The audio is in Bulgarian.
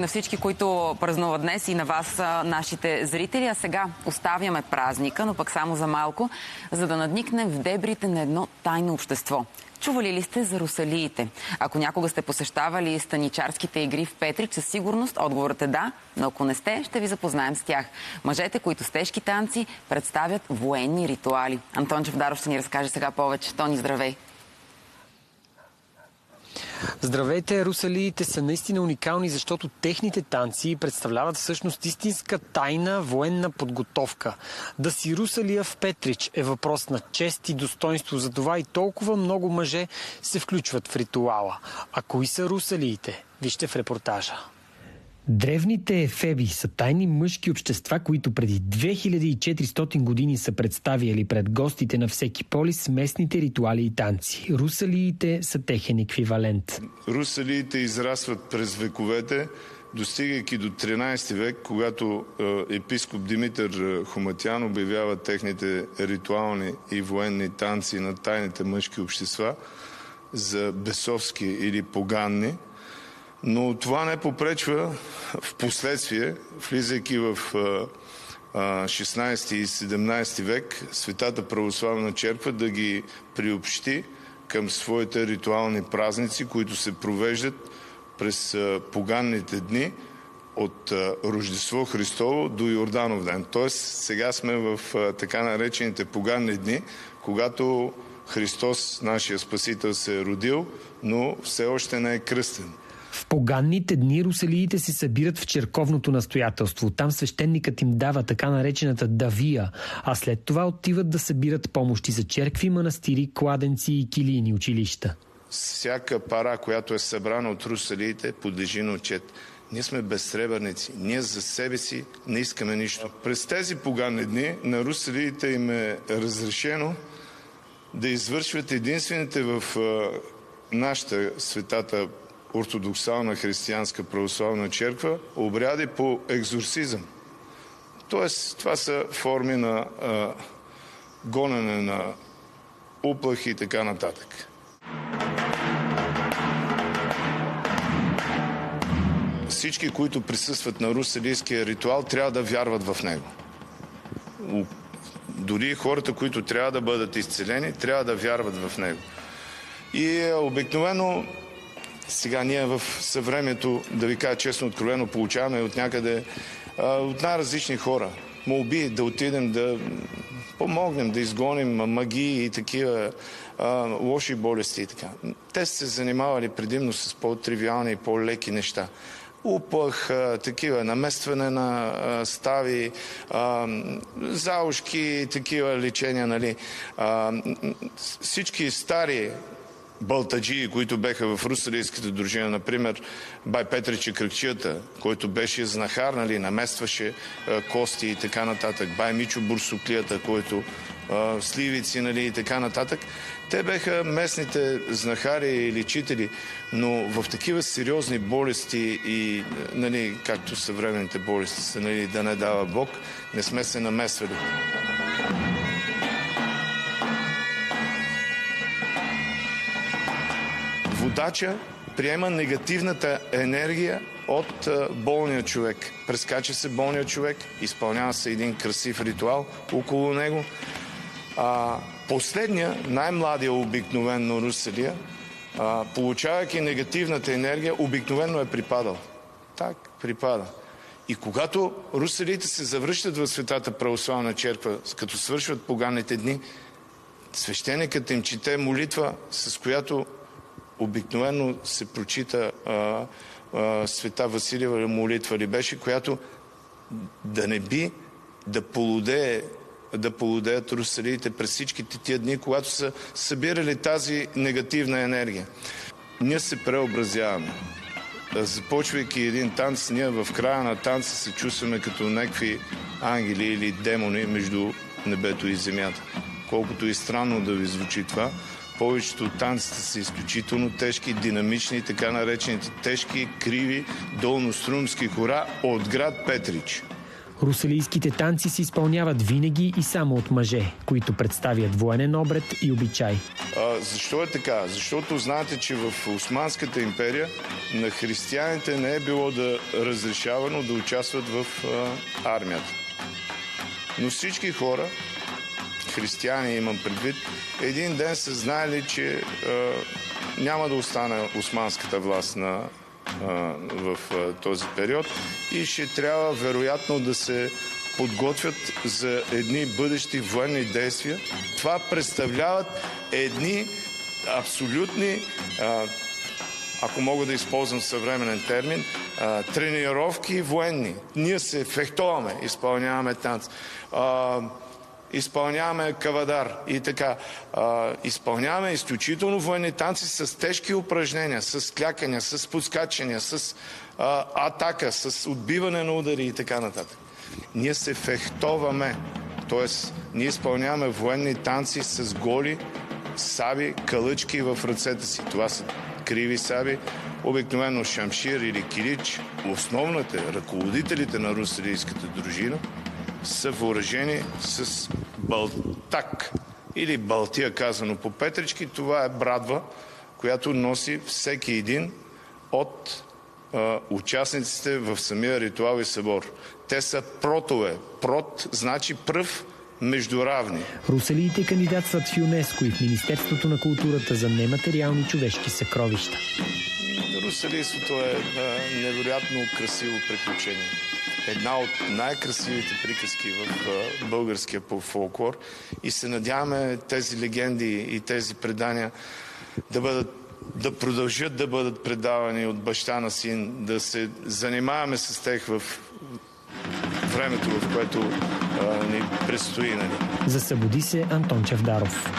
На всички, които празнуват днес и на вас, нашите зрители. А сега оставяме празника, но пък само за малко, за да надникнем в дебрите на едно тайно общество. Чували ли сте за русалиите? Ако някога сте посещавали станичарските игри в Петрич, със сигурност отговорът е да, но ако не сте, ще ви запознаем с тях. Мъжете, които с тежки танци представят военни ритуали. Антон Чавдаров ще ни разкаже сега повече. Тони, здравей! Здравейте! Русалиите са наистина уникални, защото техните танци представляват всъщност истинска тайна военна подготовка. Да си русалия в Петрич е въпрос на чест и достоинство, затова и толкова много мъже се включват в ритуала. А кои са русалиите? Вижте в репортажа. Древните ефеби са тайни мъжки общества, които преди 2400 години са представяли пред гостите на всеки полис местните ритуали и танци. Русалиите са техен еквивалент. Русалиите израстват през вековете, достигайки до 13 век, когато епископ Димитър Хоматян обявява техните ритуални и военни танци на тайните мъжки общества за бесовски или поганни. Но това не попречва в последствие, влизайки в 16 и 17 век, Светата православна черква да ги приобщи към своите ритуални празници, които се провеждат през поганните дни от Рождество Христово до Йорданов ден. Тоест сега сме в така наречените поганни дни, когато Христос, нашия Спасител, се е родил, но все още не е кръстен. В поганните дни русалиите се събират в черковното настоятелство. Там свещеникът им дава така наречената давия, а след това отиват да събират помощи за черкви, манастири, кладенци и килийни училища. Всяка пара, която е събрана от русалиите, подлежи на отчет. Ние сме безсребърници. Ние за себе си не искаме нищо. През тези поганни дни на русалиите им е разрешено да извършват единствените в нашата светата ортодоксална християнска православна черква обряди по екзорсизъм. Тоест, това са форми на гонене на уплахи и така нататък. Всички, които присъстват на русалийския ритуал, трябва да вярват в него. Дори хората, които трябва да бъдат изцелени, трябва да вярват в него. И обикновено сега ние в съвремието, да ви кажа честно, откровено, получаваме от някъде от най-различни хора молби да отидем да помогнем, да изгоним магии и такива лоши болести и така. Те са се занимавали предимно с по-тривиални и по-леки неща. Уплах, такива наместване на стави, заушки, такива лечения, нали. Всички стари балтаджии, които беха в русалийската дружина, например бай Петрича Кръкчията, който беше знахар, нали, наместваше кости и така нататък, бай Мичо Бурсоклията, който сливици, нали, и така нататък. Те беха местните знахари и лечители, но в такива сериозни болести и, нали, както съвременните болести са, нали, да не дава Бог, не сме се намесвали. Водача приема негативната енергия от болния човек. Прескача се болния човек, изпълнява се един красив ритуал около него. Последния, най-младия обикновено русалия, получавайки негативната енергия, обикновено е припадал. Так, припада. И когато русалиите се завръщат в Светата православна черква, като свършват поганните дни, свещеникът им чете молитва, с която обикновено се прочита Света Василиева молитва ли беше, която да не би да полудеят русалиите през всичките тия дни, когато са събирали тази негативна енергия. Ние се преобразяваме. Започвайки един танц, ние в края на танца се чувстваме като някакви ангели или демони между небето и земята. Колкото и странно да ви звучи това, повечето от танците са изключително тежки, динамични, така наречените тежки, криви, долнострумски хора от град Петрич. Русалийските танци се изпълняват винаги и само от мъже, които представят военен обред и обичай. Защо е така? Защото знаете, че в Османската империя на християните не е било разрешавано да участват в армията. Но всички хора, християни имам предвид, един ден са знаели, че няма да остане османската власт в този период и ще трябва вероятно да се подготвят за едни бъдещи военни действия. Това представляват едни абсолютни, ако мога да използвам съвременен термин, тренировки военни. Ние се фехтоваме, изпълняваме танц, изпълняваме кавадар и така. Изпълняваме изключително военни танци с тежки упражнения, с клякания, с подскачания, с атака, с отбиване на удари и така нататък. Ние се фехтоваме, т.е. ние изпълняваме военни танци с голи саби, калъчки в ръцете си. Това са криви саби, обикновено шамшир или килич. Основните ръководителите на русалийската дружина са въоръжени с балтак или балтия, казано по петрички. Това е брадва, която носи всеки един от участниците в самия ритуал и събор. Те са протове. Прот значи пръв между равни. Русалиите кандидатстват в ЮНЕСКО и в Министерството на културата за нематериални човешки съкровища. Русалийството е невероятно красиво приключение. Една от най-красивите приказки в българския фолклор и се надяваме тези легенди и тези предания да продължат да бъдат предавани от баща на син, да се занимаваме с тях в времето, в което ни предстои. За Събуди се, Антон Чавдаров.